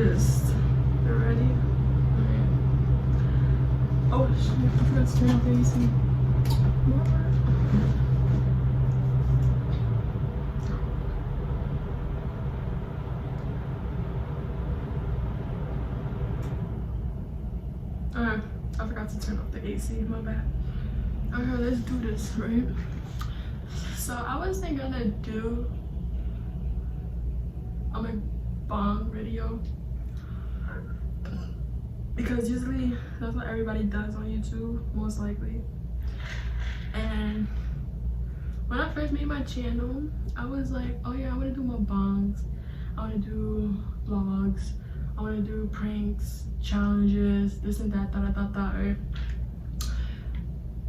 this. You ready? Alright. Oh shit, I forgot to turn off the AC. I forgot to turn off the AC, my bad. Okay, let's do this, right? So I wasn't gonna do a mukbang video because usually that's what everybody does on YouTube, most likely. And when I first made my channel, I was like, oh yeah, I want to do mukbangs, I want to do vlogs, I want to do pranks, challenges, this and that, right?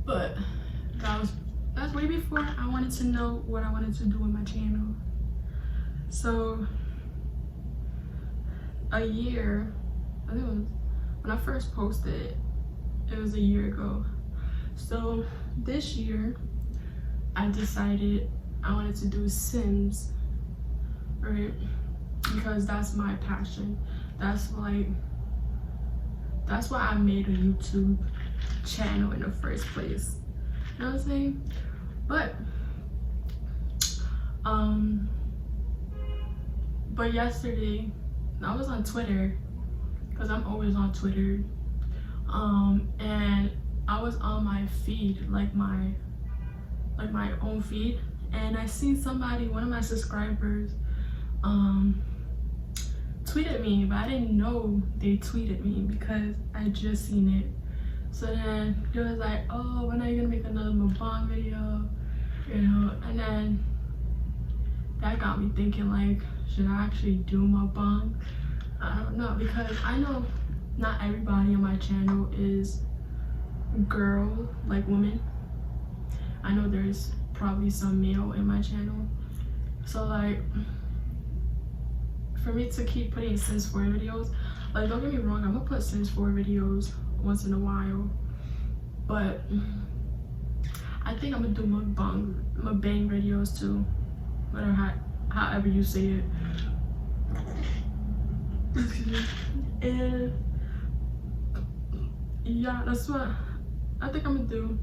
But that's way before I wanted to know what I wanted to do with my channel. So a year, I think it was when I first posted, it was a year ago. So this year I decided I wanted to do Sims, right? Because that's my passion. That's why I made a YouTube channel in the first place. You know what I'm saying? But yesterday I was on Twitter, because I'm always on Twitter, and I was on my feed, like my own feed, and I seen somebody, one of my subscribers, tweeted me, but I didn't know they tweeted me because I just seen it. So then it was like, oh, when are you gonna make another mukbang video, you know? And then that got me thinking, like, should I actually do mukbang? I don't know, because I know not everybody on my channel is girl, like women. I know there's probably some male in my channel. So like, for me to keep putting Sims 4 videos, like, don't get me wrong, I'm gonna put Sims 4 videos once in a while, but I think I'm gonna do mukbang videos too, whatever, however you say it. And yeah, that's what I think I'm gonna do.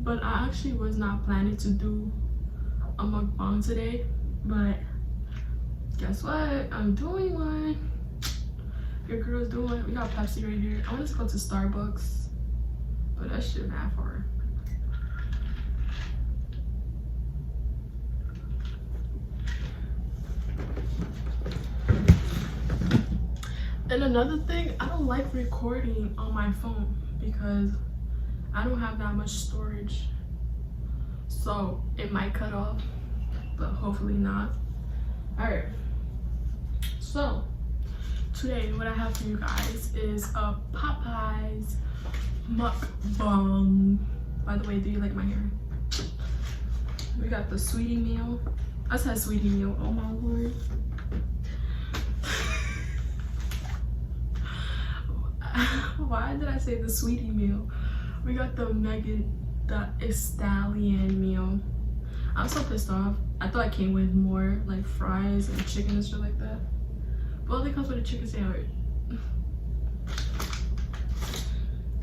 But I actually was not planning to do a mukbang today, but guess what? I'm doing one. Your girl's doing it. We got Pepsi right here. I want to go to Starbucks, but that shit not far. And another thing, I don't like recording on my phone because I don't have that much storage, so it might cut off, but hopefully not. All right, so today what I have for you guys is a Popeyes mukbang. By the way, do you like my hair? We got the sweetie meal. I said sweetie meal, oh my lord. Why did I say the sweetie meal? We got the stallion meal. I'm so pissed off. I thought it came with more, like fries and chicken and shit like that. Well, it comes with a chicken sandwich.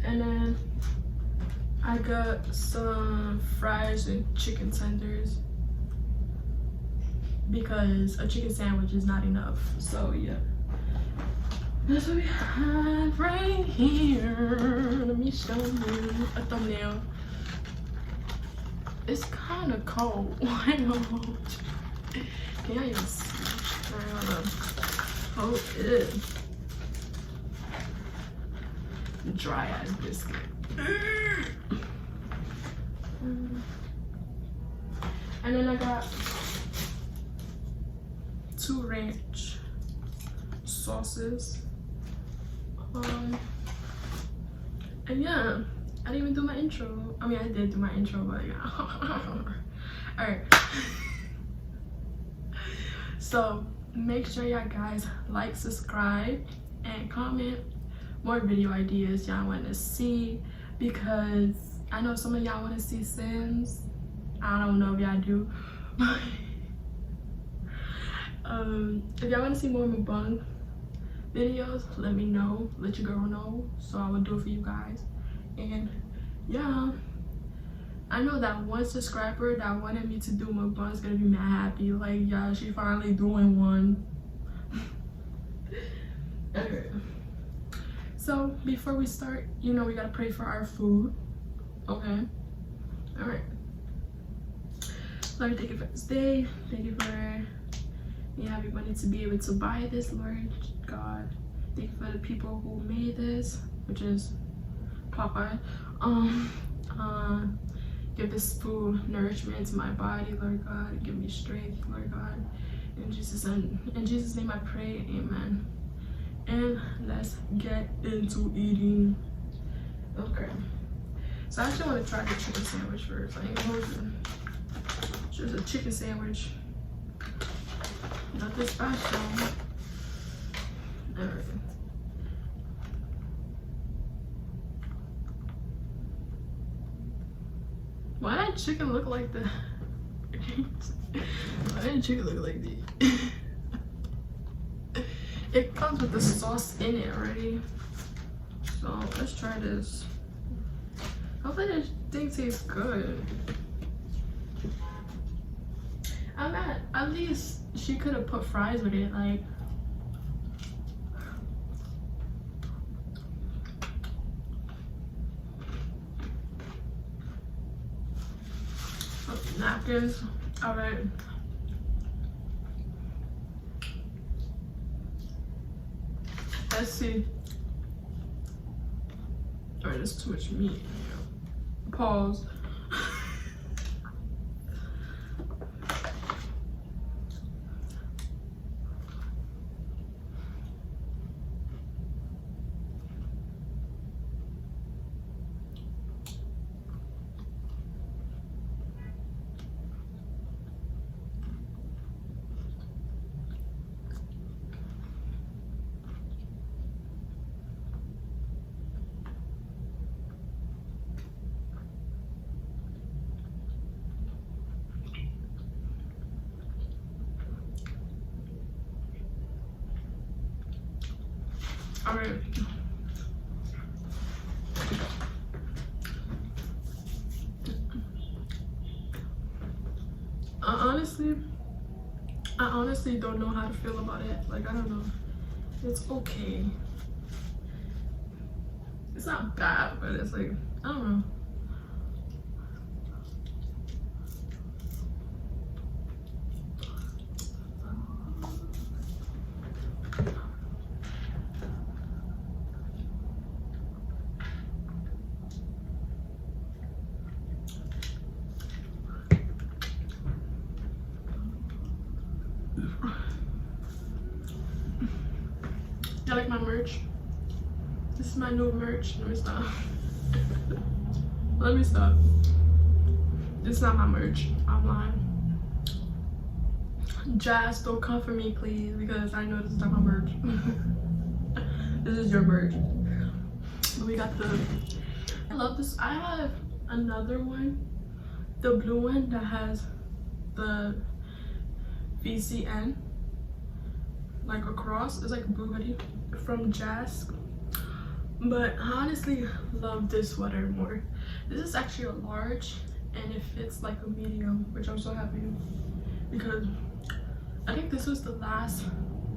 And then I got some fries and chicken tenders because a chicken sandwich is not enough. So yeah. That's what we have right here. Let me show you a thumbnail. It's kind of cold. I know. Can y'all even see? I don't know. Oh, it. Dry ass biscuit. And then I got 2 ranch sauces. And yeah, I didn't even do my intro. I mean, I did do my intro, but yeah. All right. So make sure y'all guys like, subscribe, and comment more video ideas y'all want to see, because I know some of y'all want to see Sims. I don't know if y'all do. If y'all want to see more mukbang videos, let me know, let your girl know, so I will do it for you guys. And yeah, I know that one subscriber that wanted me to do mukbang is gonna be mad happy, like, yeah, she finally doing one. Okay. So before we start, you know, we gotta pray for our food. Okay. All right. Lord, thank you for this day. Thank you for me having money to be able to buy this, Lord God. Thank you for the people who made this, which is Popeye. Give this food nourishment to my body, Lord God. Give me strength, Lord God. In Jesus' name I pray, amen. And let's get into eating. Okay. So I actually want to try the chicken sandwich first. I ain't gonna hold you. It's just a chicken sandwich. Nothing special. Alright. Why did chicken look like that? Why did chicken look like that? It comes with the sauce in it already. So let's try this. Hopefully this thing tastes good. I'm at least she could have put fries with it, like. Napkins. All right. Let's see. All right, there's too much meat in here. Pause. All right. I honestly don't know how to feel about it. Like, I don't know. It's okay. It's not bad, but it's like, I don't know. You like my merch? This is my new merch. Let me stop. Let me stop. This is not my merch. I'm lying. Jazz, don't come for me, please, because I know this is not my merch. This is your merch. We got the. I love this. I have another one, the blue one that has the VCN. Like a cross. It's like a blue hoodie from Jazz, but I honestly love this sweater more. This is actually a large and it fits like a medium, which I'm so happy because I think this was the last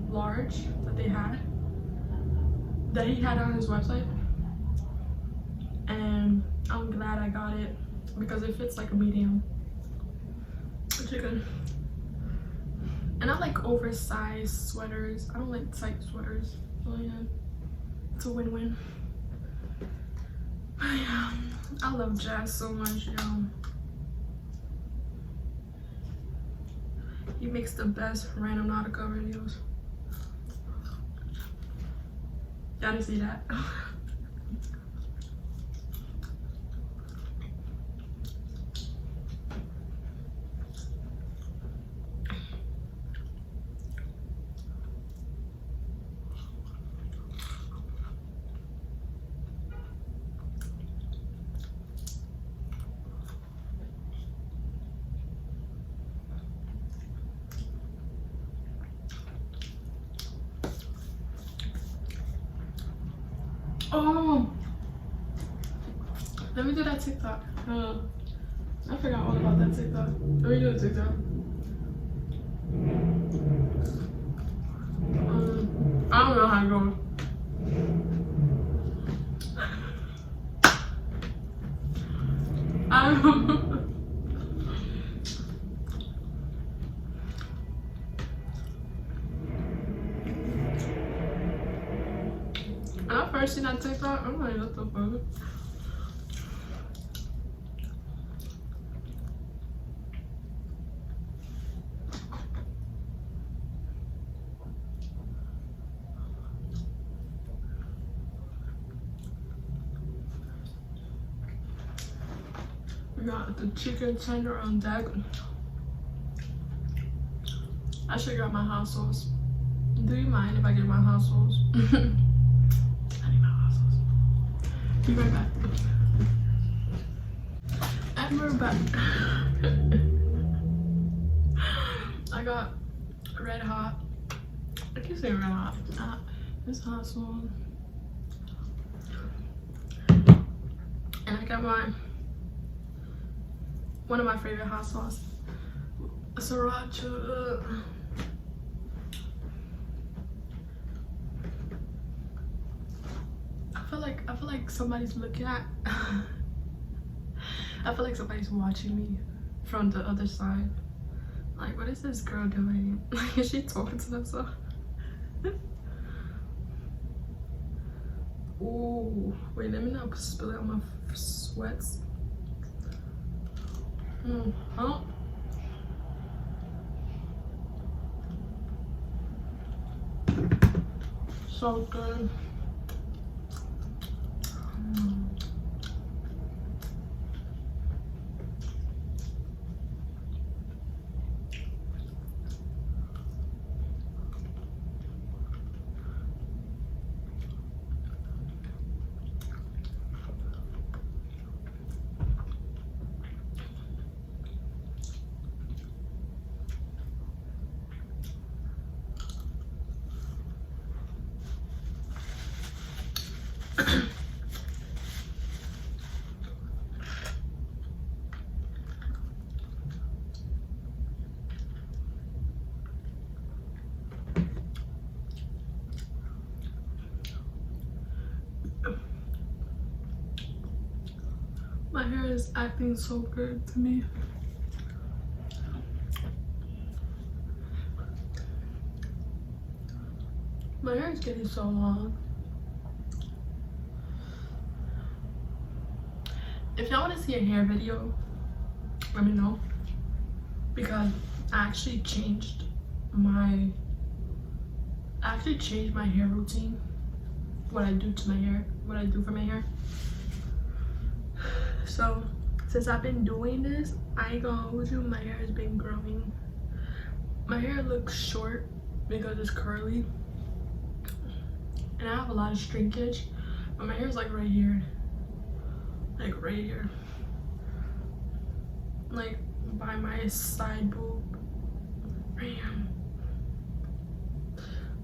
large that they had, that he had on his website, and I'm glad I got it because it fits like a medium, which is good. And I like oversized sweaters. I don't like tight sweaters. So yeah, it's a win-win. Yeah, I love Jazz so much, yo. He makes the best random Nautica videos. Y'all didn't see that. Oh, let me do that TikTok. I forgot all about that TikTok. Let me do the TikTok. I don't know how it goes. I don't know. When I first seen that TikTok, I'm like, what the fuck? We got the chicken tender on deck. I should get my hot sauce. Do you mind if I get my hot sauce? I need my hot sauce. Be right back. And we're back. I got red hot. I keep saying red hot. This hot sauce. And I got one of my favorite hot sauce, sriracha. I feel like somebody's looking at. I feel like somebody's watching me from the other side. Like, what is this girl doing? Like, is she talking to herself? Ooh, wait, let me not spill it on my sweats. Oh. So good. My hair is acting so good to me. My hair is getting so long. If y'all want to see a hair video, let me know, because I actually changed my hair routine. What I do to my hair, what I do for my hair. So since I've been doing this, I ain't gonna hold you, my hair has been growing. My hair looks short because it's curly, and I have a lot of shrinkage, but my hair is like right here, like right here, like by my side boob, right here.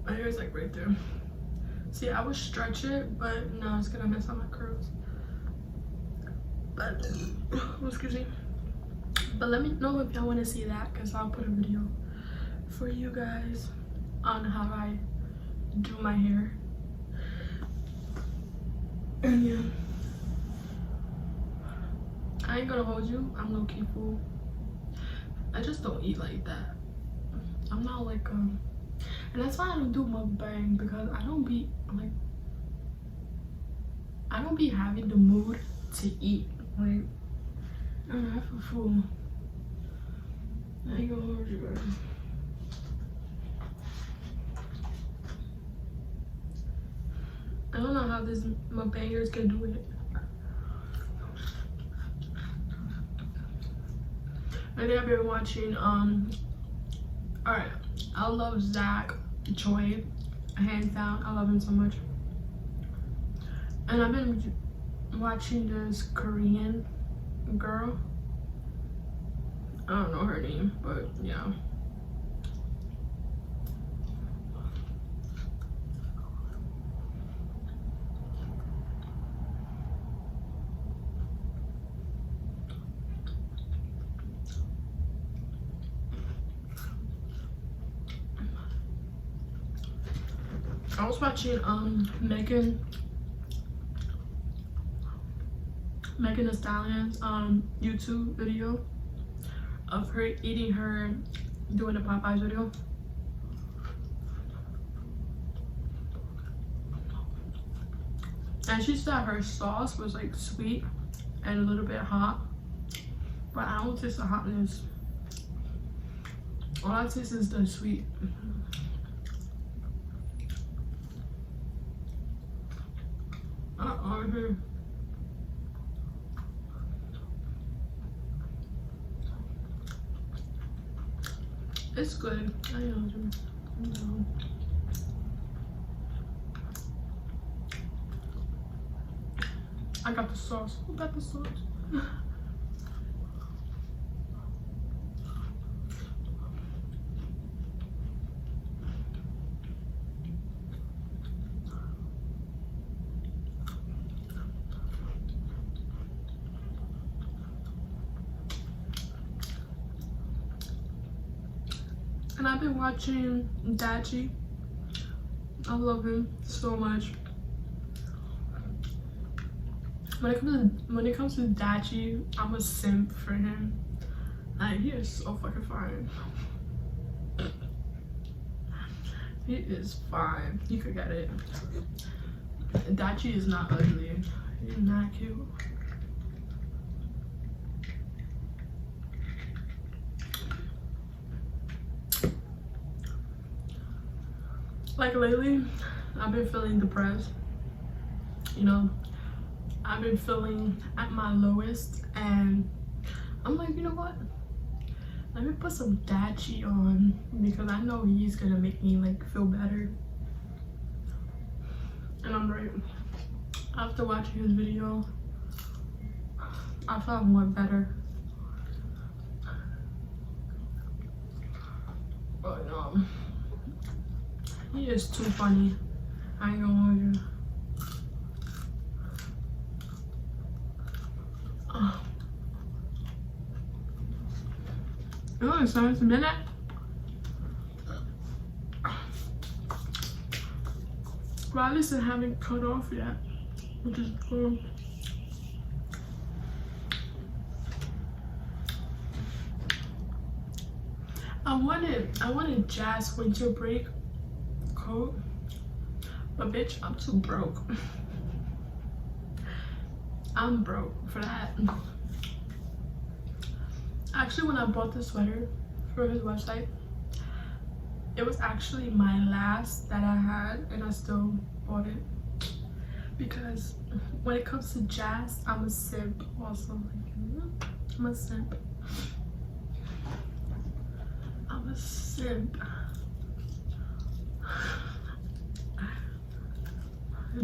My hair is like right there. See, I would stretch it, but no, it's gonna mess up my curls. But excuse me. But let me know if y'all want to see that, because I'll put a video for you guys on how I do my hair. And yeah, I ain't gonna hold you, I'm low-key full. I just don't eat like that. I'm not like and that's why I don't do mukbang, because I don't be having the mood to eat. Like, I feel full. I ain't gonna hold you guys. I don't know how this mukbangers can do it. Maybe I've been watching alright, I love Zach Choi, hands down. I love him so much. And I've been watching this Korean girl. I don't know her name, but yeah. I was watching Megan Thee Stallion's YouTube video of her eating her doing a Popeyes video. And she said her sauce was like sweet and a little bit hot, but I don't taste the hotness. All I taste is the sweet. It's good. I know. I got the sauce. Who got the sauce? And I've been watching Dachi. I love him so much. When it comes to Dachi, I'm a simp for him. Like, he is so fucking fine. He is fine. You could get it. Dachi is not ugly. He's not cute. Like lately, I've been feeling depressed. You know, I've been feeling at my lowest, and I'm like, you know what? Let me put some Dachi on because I know he's gonna make me like feel better. And I'm right. After watching his video, I felt more better. But he is too funny. I ain't gonna hold you. Oh, it sounds a minute. Well, at least I haven't cut off yet, which is cool. I wanted Jazz winter break coat, but bitch, I'm too broke. I'm broke for that. Actually, when I bought the sweater for his website, it was actually my last that I had, and I still bought it because when it comes to Jazz, I'm a simp also. I'm a simp. I'm a simp.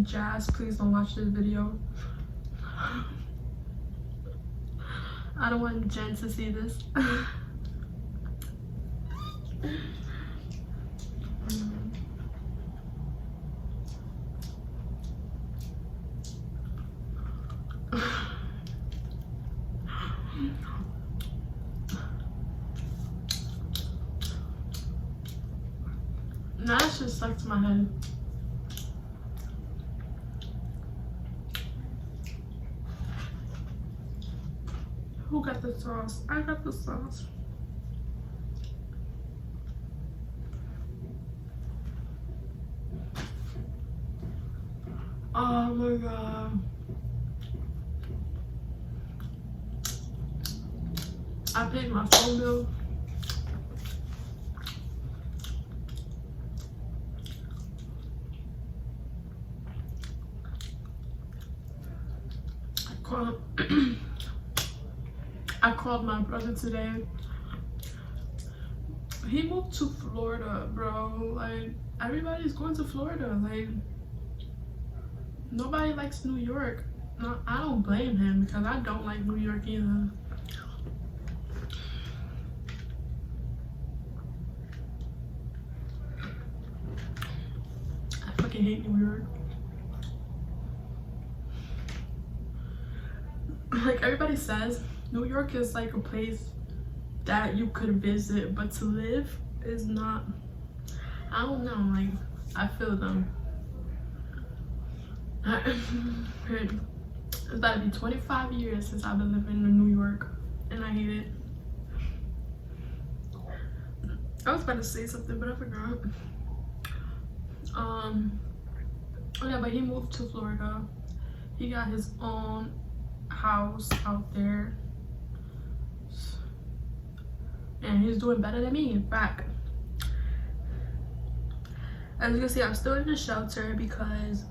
Jazz, please don't watch this video. I don't want Jen to see this. Now it's just stuck to my head. Who got the sauce? I got the sauce. Oh my god. I paid my phone bill. I called my brother today. He moved to Florida, bro. Like, everybody's going to Florida. Like, nobody likes New York. No, I don't blame him because I don't like New York either. I fucking hate New York. Like, everybody says New York is like a place that you could visit, but to live is not. I don't know, like, I feel them. It's about to be 25 years since I've been living in New York, and I hate it. I was about to say something, but I forgot. Yeah, but he moved to Florida. He got his own house out there, and he's doing better than me, in fact. As you can see, I'm still in the shelter because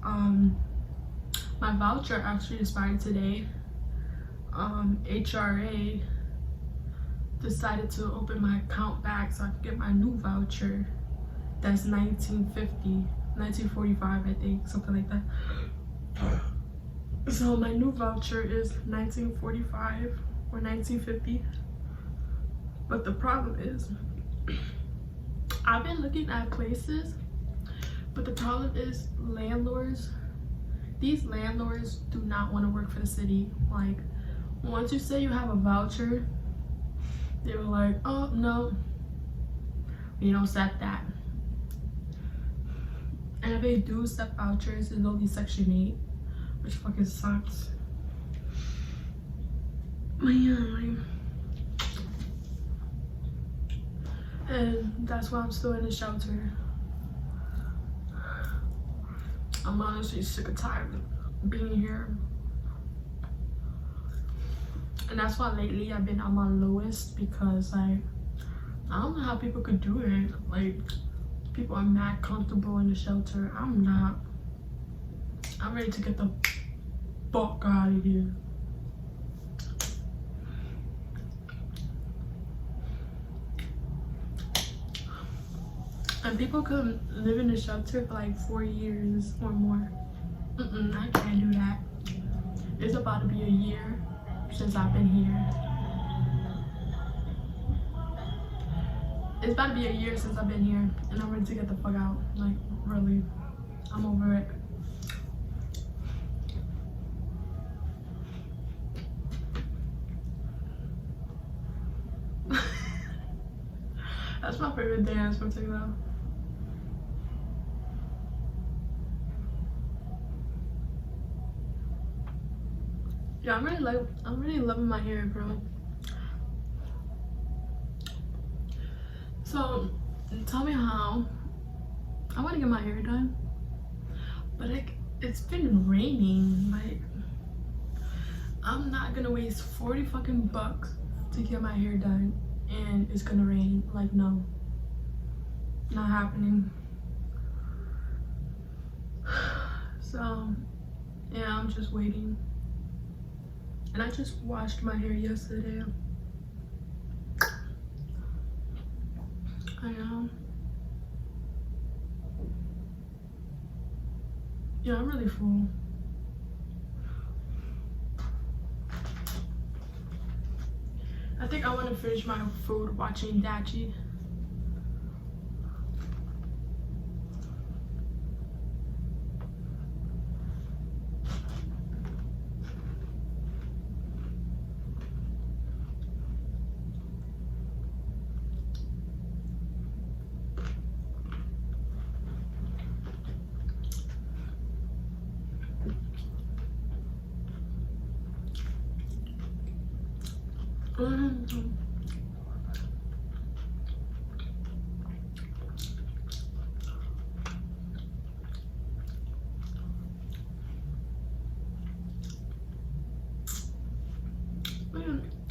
my voucher actually expired today. HRA decided to open my account back so I could get my new voucher. That's $19.45, I think, something like that. So my new voucher is $19.45 or $19.50. But the problem is, I've been looking at places, but the problem is landlords. These landlords do not want to work for the city. Like, once you say you have a voucher, they were like, oh no, we don't accept that. And if they do accept vouchers, it's only Section 8, which fucking sucks. But yeah, and that's why I'm still in the shelter. I'm honestly sick and tired of being here. And that's why lately I've been on my lowest, because like, I don't know how people could do it. Like, people are mad comfortable in the shelter. I'm not. I'm ready to get the fuck out of here. And people could live in the shelter for like 4 years or more. I can't do that. It's about to be a year since I've been here. It's about to be a year since I've been here, and I'm ready to get the fuck out. Like, really, I'm over it. That's my favorite dance from TikTok. Yeah, I'm really loving my hair, bro. So, tell me how. I want to get my hair done, but it's been raining. Like, I'm not gonna waste 40 fucking bucks to get my hair done, and it's gonna rain. Like, no, not happening. So, yeah, I'm just waiting. And I just washed my hair yesterday. I know. Yeah, I'm really full. I think I want to finish my food watching Dachi.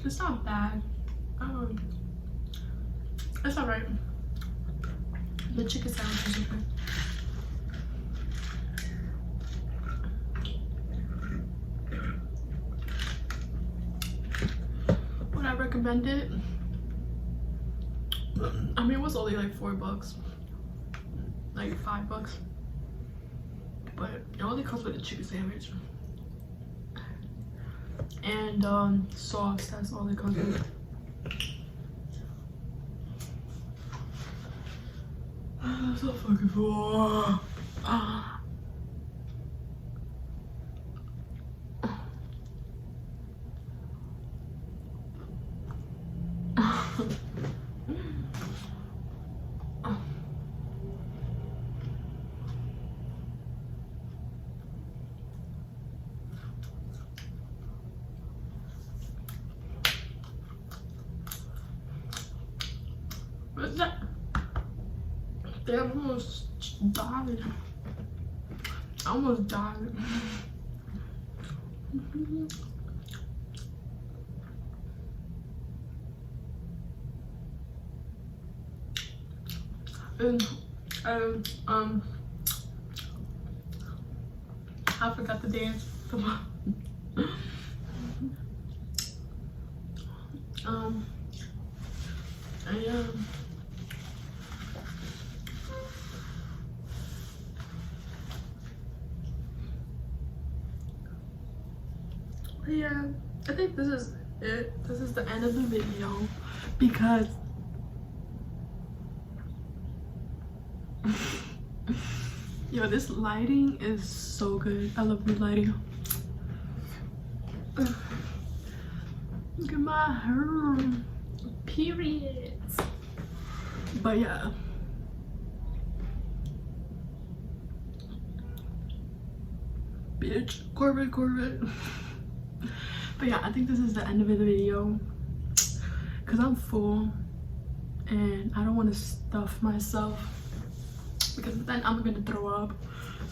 It's not bad. It's alright. The chicken sandwich is okay. Would I recommend it? I mean, it was only like $4, like $5, but it only comes with a chicken sandwich and sauce. That's all it comes with. I'm so fucking full. What's that? Damn, I almost died. I almost died. And I forgot to dance. Yeah, I think this is it. This is the end of the video because yo, this lighting is so good. I love the lighting. Look at my hair. Periods. But yeah. Bitch. Corbett. But yeah, I think this is the end of the video because I'm full and I don't want to stuff myself because then I'm gonna throw up.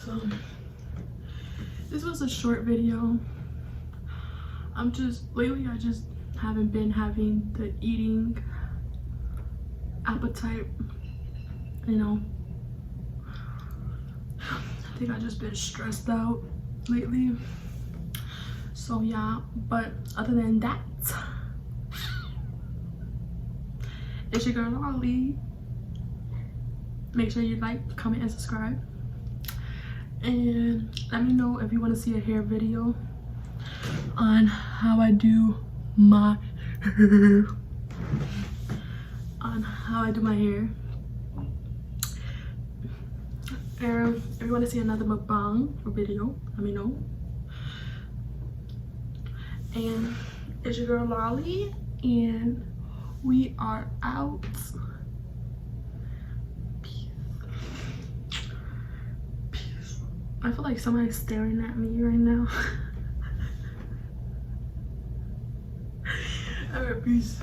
So this was a short video. Lately I just haven't been having the eating appetite, you know. I think I just been stressed out lately. So yeah, but other than that, it's your girl Lolly. Make sure you like, comment, and subscribe. And let me know if you want to see a hair video on how I do my hair. And if you want to see another mukbang video, let me know. And it's your girl Lolly, and we are out. Peace. I feel like somebody's staring at me right now. Alright, peace.